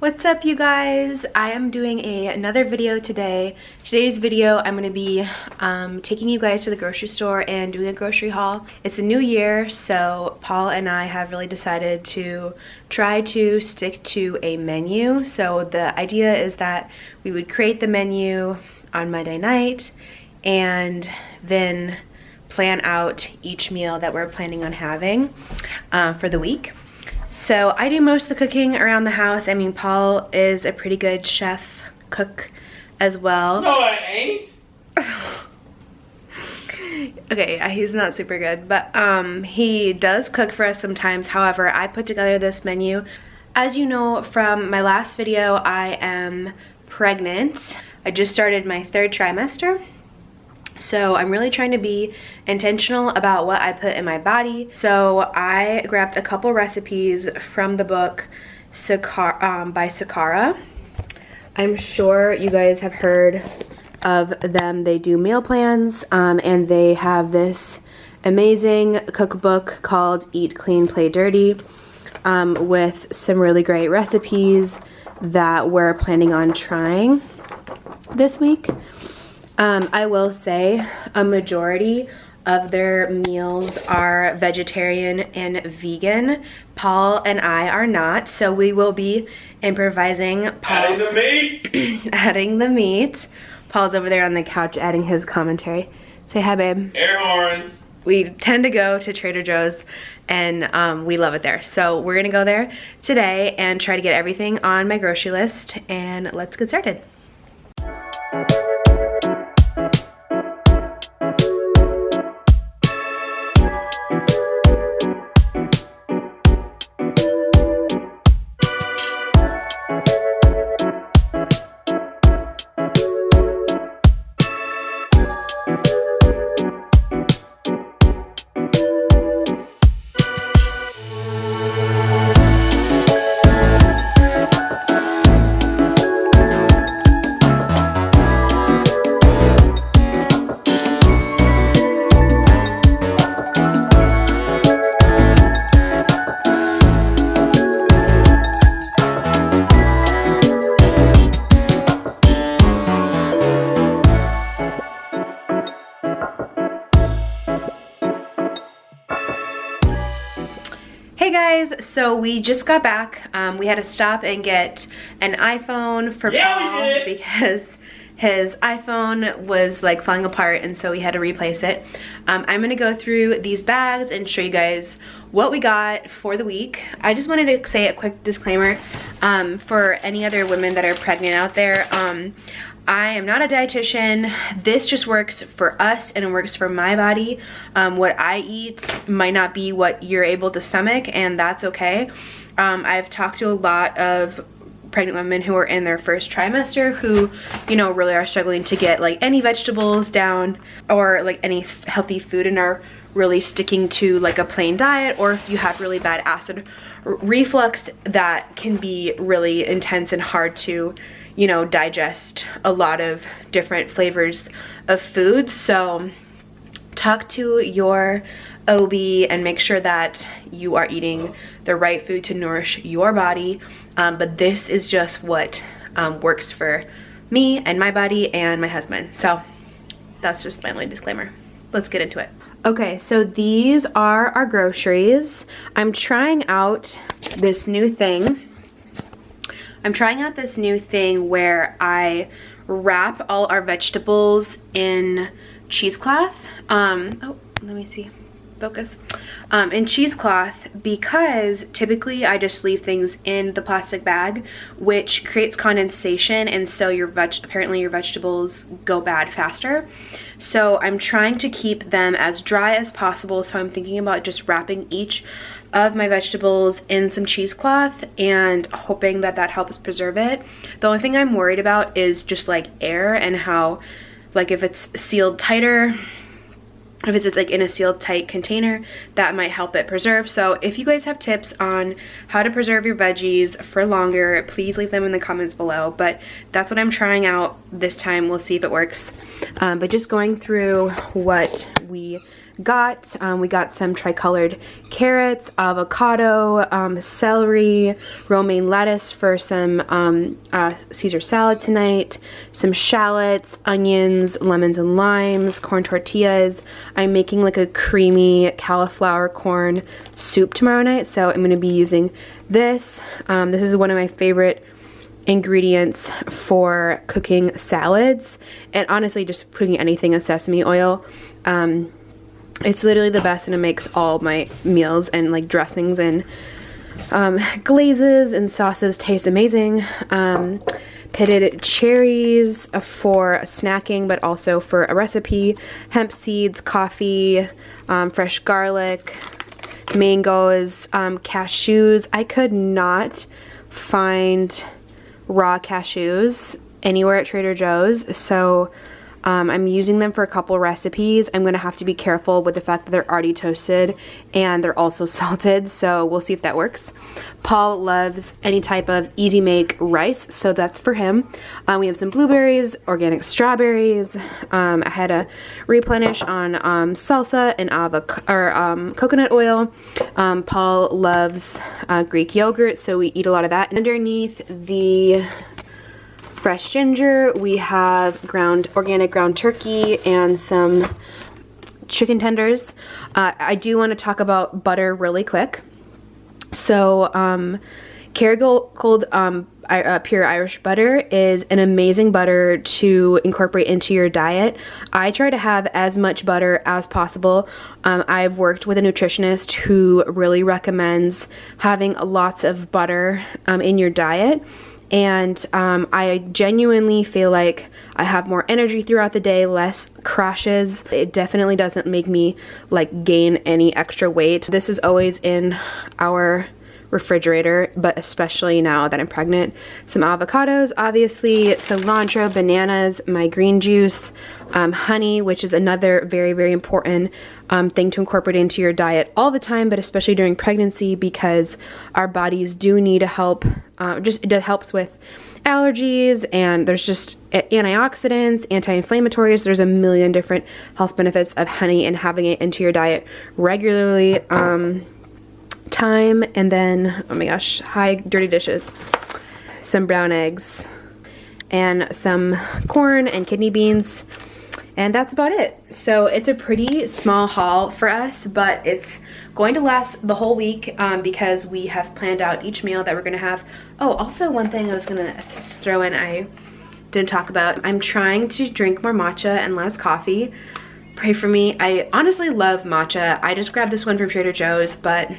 What's up, you guys? I am doing another video today. Today's video, I'm going to be taking you guys to the grocery store and doing a grocery haul. It's a new year, so Paul and I have really decided to try to stick to a menu. So the idea is that we would create the menu on Monday night and then plan out each meal that we're planning on having for the week. So I do most of the cooking around the house. I mean, Paul is a pretty good chef cook as well. No, I ain't. Okay, he's not super good, but he does cook for us sometimes. However, I put together this menu. As you know from my last video, I am pregnant. I just started my 3rd trimester. So I'm really trying to be intentional about what I put in my body. So I grabbed a couple recipes from the book by Sakara. I'm sure you guys have heard of them. They do meal plans and they have this amazing cookbook called Eat Clean, Play Dirty with some really great recipes that we're planning on trying this week. I will say a majority of their meals are vegetarian and vegan. Paul and I are not, so we will be improvising. Adding the meat! Adding the meat. Paul's over there on the couch adding his commentary. Say hi, babe. Air horns. We tend to go to Trader Joe's and we love it there. So we're gonna go there today and try to get everything on my grocery list, and let's get started. Hey guys, so we just got back. We had to stop and get an iPhone for Paul because his iPhone was like falling apart, and so we had to replace it. I'm gonna go through these bags and show you guys what we got for the week. I just wanted to say a quick disclaimer for any other women that are pregnant out there. I am not a dietitian. This just works for us and it works for my body. What I eat might not be what you're able to stomach, and that's okay. I've talked to a lot of pregnant women who are in their 1st trimester who, you know, really are struggling to get like any vegetables down or like any healthy food and are really sticking to like a plain diet, or if you have really bad acid reflux, that can be really intense and hard to, you know, digest a lot of different flavors of food. So talk to your OB and make sure that you are eating the right food to nourish your body. But this is just what works for me and my body and my husband. So that's just my only disclaimer. Let's get into it. Okay, so these are our groceries. I'm trying out this new thing. Where I wrap all our vegetables in cheesecloth. Oh, let me see. Focus. In cheesecloth, because typically I just leave things in the plastic bag, which creates condensation, and so apparently your vegetables go bad faster. So I'm trying to keep them as dry as possible, so I'm thinking about just wrapping each of my vegetables in some cheesecloth and hoping that that helps preserve it. The only thing I'm worried about is just like air and how, like, if it's sealed tighter, if it's like in a sealed tight container, that might help it preserve. So if you guys have tips on how to preserve your veggies for longer, please leave them in the comments below. But that's what I'm trying out this time. We'll see if it works. But just going through what we got. We got some tricolored carrots, avocado, celery, romaine lettuce for some Caesar salad tonight, some shallots, onions, lemons and limes, corn tortillas. I'm making like a creamy cauliflower corn soup tomorrow night, so I'm going to be using this. This is one of my favorite ingredients for cooking salads, and honestly just cooking anything in sesame oil. It's literally the best, and it makes all my meals and like dressings and glazes and sauces taste amazing. Pitted cherries for snacking, but also for a recipe, hemp seeds, coffee, fresh garlic, mangoes, cashews. I could not find raw cashews anywhere at Trader Joe's, so I'm using them for a couple recipes. I'm gonna have to be careful with the fact that they're already toasted and they're also salted, so we'll see if that works. Paul loves any type of easy make rice, so that's for him. We have some blueberries, organic strawberries. I had a replenish on salsa and coconut oil. Paul loves Greek yogurt, so we eat a lot of that. Underneath the fresh ginger, we have organic ground turkey and some chicken tenders. I do want to talk about butter really quick. So Kerrygold pure Irish butter is an amazing butter to incorporate into your diet. I try to have as much butter as possible. I've worked with a nutritionist who really recommends having lots of butter in your diet. And I genuinely feel like I have more energy throughout the day, less crashes. It definitely doesn't make me like gain any extra weight. This is always in our refrigerator, but especially now that I'm pregnant. Some avocados, obviously, cilantro, bananas, my green juice, honey, which is another very, very important thing to incorporate into your diet all the time, but especially during pregnancy, because our bodies do need help. It helps with allergies, and there's just antioxidants, anti-inflammatories. There's a million different health benefits of honey and having it into your diet regularly. Thyme, and then, oh my gosh, hi dirty dishes, some brown eggs and some corn and kidney beans, and that's about it. So it's a pretty small haul for us, but it's going to last the whole week because we have planned out each meal that we're gonna have. Oh, also one thing I was gonna throw in, I didn't talk about, I'm trying to drink more matcha and less coffee. Pray for me. I honestly love matcha. I just grabbed this one from Trader Joe's, but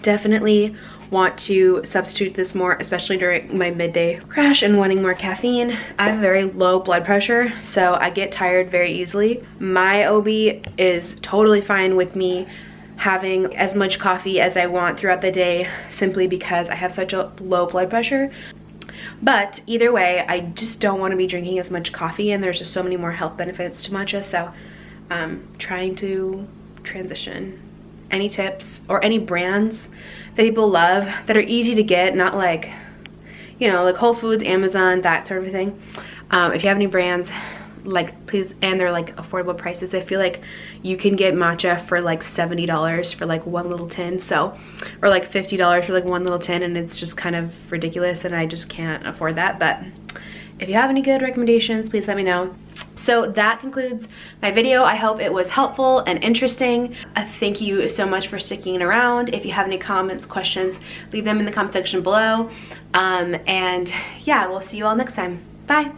definitely want to substitute this more, especially during my midday crash and wanting more caffeine. I have very low blood pressure, so I get tired very easily. My OB is totally fine with me having as much coffee as I want throughout the day, simply because I have such a low blood pressure. But either way, I just don't want to be drinking as much coffee, and there's just so many more health benefits to matcha, so I'm trying to transition. Any tips or any brands that people love that are easy to get, not like, you know, like Whole Foods, Amazon, that sort of thing. If you have any brands, like, please, and they're like affordable prices. I feel like you can get matcha for like $70 for like one little tin, so, or like $50 for like one little tin, and it's just kind of ridiculous, and I just can't afford that. But if you have any good recommendations, please let me know. So that concludes my video. I hope it was helpful and interesting. Thank you so much for sticking around. If you have any comments, questions, leave them in the comment section below. And yeah, we'll see you all next time. Bye.